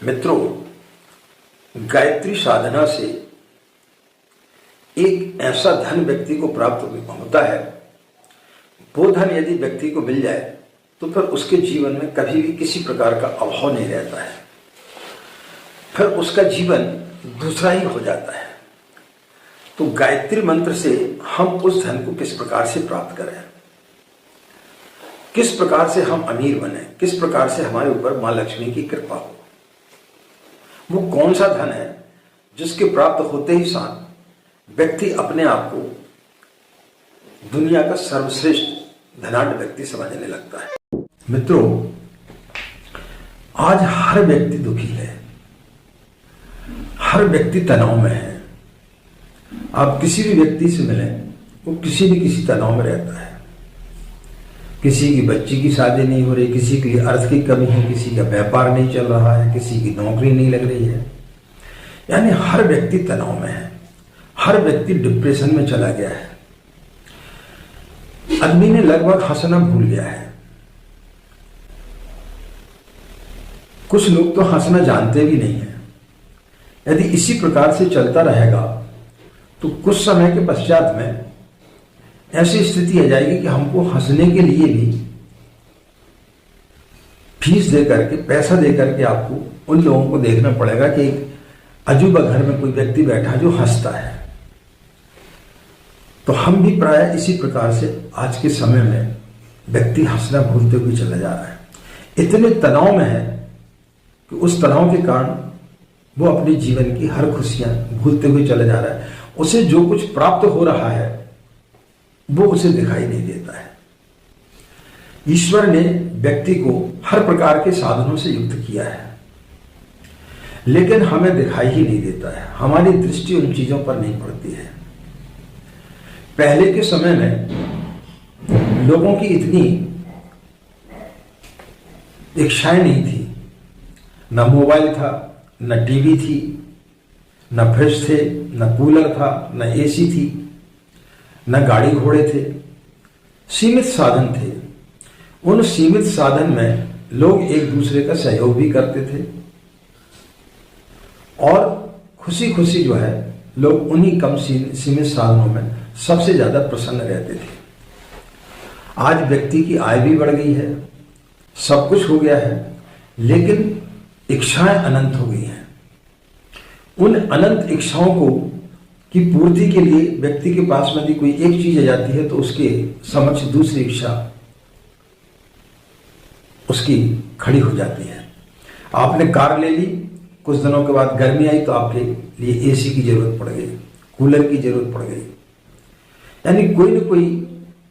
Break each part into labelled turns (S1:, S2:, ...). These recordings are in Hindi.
S1: मित्रों, गायत्री साधना से एक ऐसा धन व्यक्ति को प्राप्त होता है। वो धन यदि व्यक्ति को मिल जाए तो फिर उसके जीवन में कभी भी किसी प्रकार का अभाव नहीं रहता है, फिर उसका जीवन दूसरा ही हो जाता है। तो गायत्री मंत्र से हम उस धन को किस प्रकार से प्राप्त करें, किस प्रकार से हम अमीर बने, किस प्रकार से हमारे ऊपर मां लक्ष्मी की कृपा हो, वो कौन सा धन है जिसके प्राप्त होते ही साथ व्यक्ति अपने आप को दुनिया का सर्वश्रेष्ठ धनाढ्य व्यक्ति समझने लगता है। मित्रों, आज हर व्यक्ति दुखी है, हर व्यक्ति तनाव में है। आप किसी भी व्यक्ति से मिलें, वो किसी तनाव में रहता है। किसी की बच्ची की शादी नहीं हो रही, किसी के लिए अर्थ की कमी है, किसी का व्यापार नहीं चल रहा है, किसी की नौकरी नहीं लग रही है। यानी हर व्यक्ति तनाव में है, हर व्यक्ति डिप्रेशन में चला गया है। आदमी ने लगभग हंसना भूल गया है। कुछ लोग तो हंसना जानते भी नहीं है। यदि इसी प्रकार से चलता रहेगा तो कुछ समय के पश्चात में ऐसी स्थिति आ जाएगी कि हमको हंसने के लिए भी फीस दे करके, पैसा दे करके आपको उन लोगों को देखना पड़ेगा कि एक अजूबा घर में कोई व्यक्ति बैठा जो हंसता है। तो हम भी प्राय इसी प्रकार से आज के समय में व्यक्ति हंसना भूलते हुए चला जा रहा है। इतने तनाव में है कि उस तनाव के कारण वो अपने जीवन की हर खुशियां भूलते हुए चला जा रहा है। उसे जो कुछ प्राप्त हो रहा है वो उसे दिखाई नहीं देता है। ईश्वर ने व्यक्ति को हर प्रकार के साधनों से युक्त किया है, लेकिन हमें दिखाई ही नहीं देता है। हमारी दृष्टि उन चीजों पर नहीं पड़ती है। पहले के समय में लोगों की इतनी इच्छाएं नहीं थी, न मोबाइल था, न टीवी थी, न फ्रिज थे, न कूलर था, न एसी थी, न गाड़ी घोड़े थे। सीमित साधन थे। उन सीमित साधन में लोग एक दूसरे का सहयोग भी करते थे और खुशी खुशी जो है लोग उन्हीं कम सीमित साधनों में सबसे ज्यादा प्रसन्न रहते थे। आज व्यक्ति की आय भी बढ़ गई है, सब कुछ हो गया है, लेकिन इच्छाएं अनंत हो गई हैं। उन अनंत इच्छाओं को की पूर्ति के लिए व्यक्ति के पास में यदि कोई एक चीज आ जाती है तो उसके समक्ष दूसरी इच्छा उसकी खड़ी हो जाती है। आपने कार ले ली, कुछ दिनों के बाद गर्मी आई तो आपके लिए एसी की जरूरत पड़ गई, कूलर की जरूरत पड़ गई। यानी कोई न कोई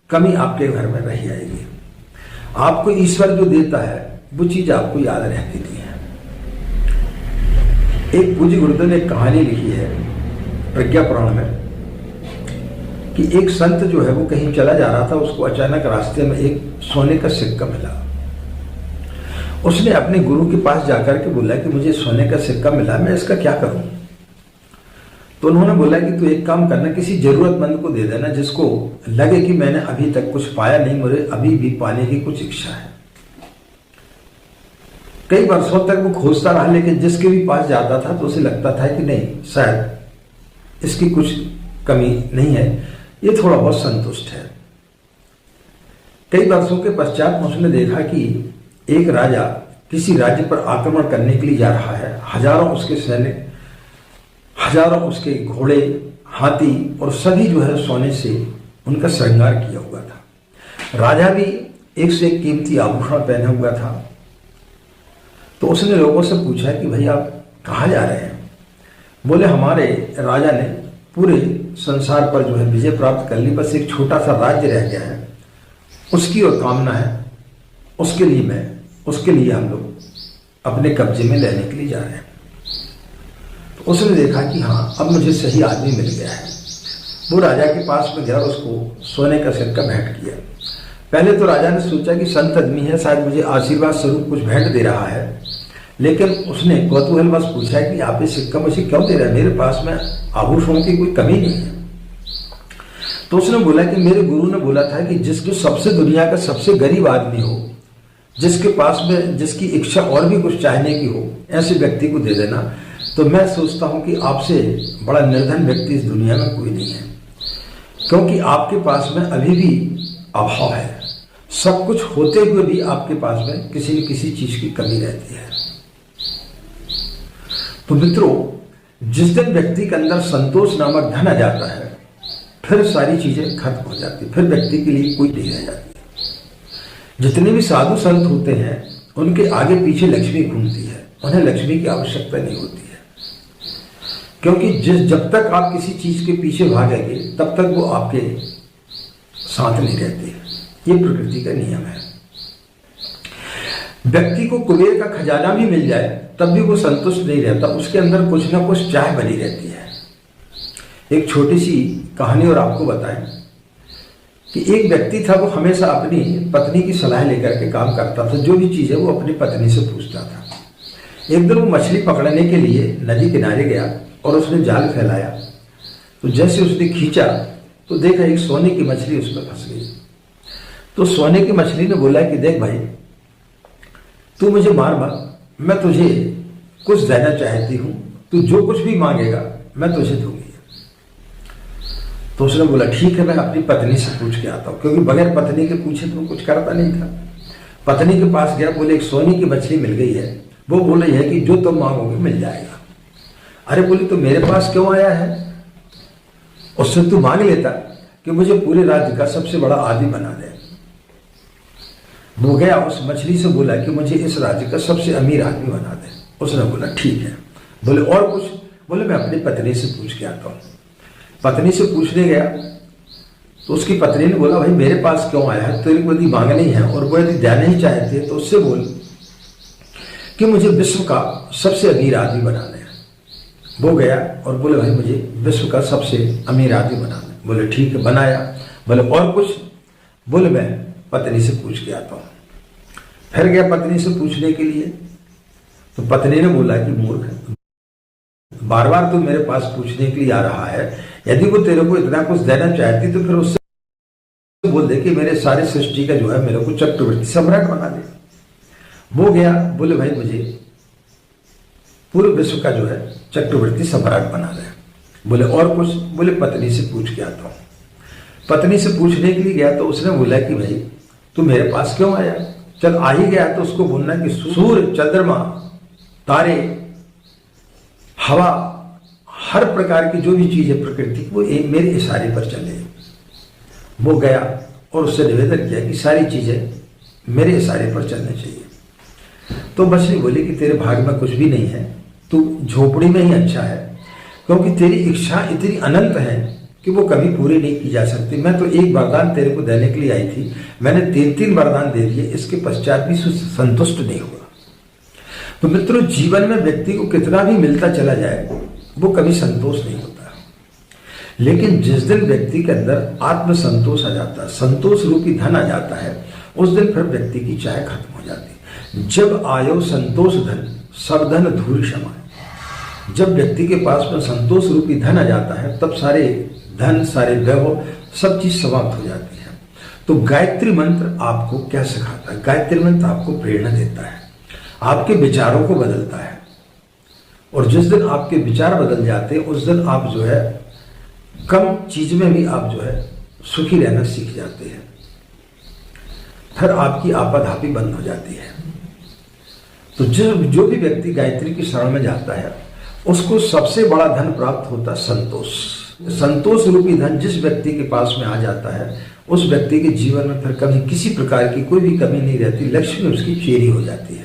S1: कमी आपके घर में रही आएगी। आपको ईश्वर जो देता है वो चीज आपको याद रहती नहीं है। एक पूज्य गुरुदेव ने एक कहानी लिखी है प्रज्ञा पुराण में कि एक संत जो है वो कहीं चला जा रहा था, उसको अचानक रास्ते में एक सोने का सिक्का मिला। उसने अपने गुरु के पास जाकर के बोला कि मुझे सोने का सिक्का मिला, मैं इसका क्या करूं। तो उन्होंने बोला कि तू एक काम करना, किसी जरूरतमंद को दे देना जिसको लगे कि मैंने अभी तक कुछ पाया नहीं, मुझे अभी भी पाने की कुछ इच्छा है। कई वर्षों तक वो खोजता रहा, लेकिन जिसके भी पास जाता था तो उसे लगता था कि नहीं, शायद इसकी कुछ कमी नहीं है, ये थोड़ा बहुत संतुष्ट है। कई वर्षों के पश्चात उसने देखा कि एक राजा किसी राज्य पर आक्रमण करने के लिए जा रहा है। हजारों उसके सैनिक, हजारों उसके घोड़े, हाथी और सभी जो है सोने से उनका श्रृंगार किया हुआ था। राजा भी एक से एक कीमती आभूषण पहने हुआ था। तो उसने लोगों से पूछा कि भाई आप कहाँ जा रहे हैं। बोले हमारे राजा ने पूरे संसार पर जो है विजय प्राप्त कर ली, बस एक छोटा सा राज्य रह गया है, उसकी और कामना है, उसके लिए हम लोग अपने कब्जे में लेने के लिए जा रहे हैं। तो उसने देखा कि हाँ, अब मुझे सही आदमी मिल गया है। वो राजा के पास में गया, उसको सोने का सिक्का भेंट किया। पहले तो राजा ने सोचा कि संत आदमी है, शायद मुझे आशीर्वाद स्वरूप कुछ भेंट दे रहा है, लेकिन उसने कौतूहलवश पूछा कि आप ये सिक्का मुझे क्यों दे रहे हैं, मेरे पास में आभूषणों की कोई कमी नहीं है। तो उसने बोला कि मेरे गुरु ने बोला था कि जो सबसे दुनिया का सबसे गरीब आदमी हो जिसके पास में जिसकी इच्छा और भी कुछ चाहने की हो, ऐसे व्यक्ति को दे देना। तो मैं सोचता हूं कि आपसे बड़ा निर्धन व्यक्ति इस दुनिया में कोई नहीं है, क्योंकि आपके पास में अभी भी अभाव है। सब कुछ होते हुए भी आपके पास में किसी न किसी चीज की कमी रहती है। तो मित्रों, जिस दिन व्यक्ति के अंदर संतोष नामक धन आ जाता है, फिर सारी चीजें खत्म हो जाती, फिर व्यक्ति के लिए कोई नहीं रह जाती। जितने भी साधु संत होते हैं, उनके आगे पीछे लक्ष्मी घूमती है, उन्हें लक्ष्मी की आवश्यकता नहीं होती है, क्योंकि जब तक आप किसी चीज के पीछे भागेंगे तब तक वो आपके साथ नहीं रहती है। ये प्रकृति का नियम है। व्यक्ति को कुबेर का खजाना भी मिल जाए तब भी वो संतुष्ट नहीं रहता, उसके अंदर कुछ ना कुछ चाह बनी रहती है। एक छोटी सी कहानी और आपको बताएं कि एक व्यक्ति था, वो हमेशा अपनी पत्नी की सलाह लेकर के काम करता था। जो भी चीज है वो अपनी पत्नी से पूछता था। एक दिन वो मछली पकड़ने के लिए नदी किनारे गया और उसने जाल फैलाया। तो जैसे उसने खींचा तो देखा एक सोने की मछली उसमें फंस गई। तो सोने की मछली ने बोला कि देख भाई, तू मुझे मार मत, मैं तुझे कुछ देना चाहती हूं, तू जो कुछ भी मांगेगा मैं तुझे दूंगी। तो उसने बोला ठीक है, मैं अपनी पत्नी से पूछ के आता हूं, क्योंकि बगैर पत्नी के पूछे तो कुछ करता नहीं था। पत्नी के पास गया, बोले एक सोने की मछली मिल गई है, वो बोल रही है कि जो तुम मांगोगे मिल जाएगा। अरे बोली, तो मेरे पास क्यों आया है? उससे तू मांग लेता कि मुझे पूरे राज्य का सबसे बड़ा आदमी बना दे। वो गया, उस मछली से बोला कि मुझे इस राज्य का सबसे अमीर आदमी बना दे। उसने बोला ठीक है। बोले और कुछ? बोले मैं अपनी पत्नी से पूछ के आता हूँ। पत्नी से पूछने गया तो उसकी पत्नी ने बोला भाई मेरे पास क्यों आया है? तेरे को यदि मांगनी है और वो यदि देना ही चाहते तो उससे बोल कि मुझे विश्व का सबसे अमीर आदमी बनाना है। वो गया और बोले भाई मुझे विश्व का सबसे अमीर आदमी बनाना है। बोले ठीक है, बनाया। बोले और कुछ? बोले मैं पत्नी से पूछ के आता हूँ। फिर गया पत्नी से पूछने के लिए, तो पत्नी ने बोला कि मूर्ख, बार बार तू मेरे पास पूछने के लिए आ रहा है, यदि वो तेरे को इतना कुछ देना चाहती तो फिर उससे बोल दे कि मेरे सारे सृष्टि का जो है मेरे को चक्रवर्ती सम्राट बना दे। वो गया, बोले भाई मुझे पूरे विश्व का जो है चक्रवर्ती सम्राट बना दे। बोले और कुछ? बोले पत्नी से पूछ के आता हूँ। पत्नी से पूछने के लिए गया तो उसने बोला कि भाई तू मेरे पास क्यों आया? चल आ ही गया तो उसको बोलना कि सूर्य, चंद्रमा, तारे, हवा, हर प्रकार की जो भी चीज है प्रकृति वो मेरे इशारे पर चले। वो गया और उससे निवेदन किया कि सारी चीजें मेरे इशारे पर चलनी चाहिए। तो मछली बोली कि तेरे भाग में कुछ भी नहीं है, तू झोपड़ी में ही अच्छा है, क्योंकि तेरी इच्छा इतनी अनंत है कि वो कभी पूरी नहीं की जा सकती। मैं तो एक वरदान तेरे को देने के लिए आई थी, मैंने 3 वरदान दे दिए, इसके पश्चात भी संतुष्ट नहीं हुआ। तो मित्रों, जीवन में व्यक्ति को कितना भी मिलता चला जाए वो कभी संतोष नहीं होता। लेकिन जिस दिन व्यक्ति के अंदर आत्मसंतोष आ जाता है, संतोष रूपी धन आ जाता है, उस दिन फिर व्यक्ति की चाह खत्म हो जाती है। जब आयो संतोष धन, सब धन धूल समाए। जब व्यक्ति के पास में संतोष रूपी धन आ जाता है, तब सारे धन, सारे वैभव, सब चीज समाप्त हो जाती है। तो गायत्री मंत्र आपको क्या सिखाता है? गायत्री मंत्र आपको प्रेरणा देता है, आपके विचारों को बदलता है। और जिस दिन आपके विचार बदल जाते हैं उस दिन आप जो है कम चीज में भी आप जो है सुखी रहना सीख जाते हैं। फिर आपकी आपाधापी बंद हो जाती है। तो जो भी व्यक्ति गायत्री की शरण में जाता है उसको सबसे बड़ा धन प्राप्त होता है संतोष। संतोष रूपी धन जिस व्यक्ति के पास में आ जाता है उस व्यक्ति के जीवन में फिर कभी किसी प्रकार की कोई भी कमी नहीं रहती, लक्ष्मी उसकी चेरी हो जाती है।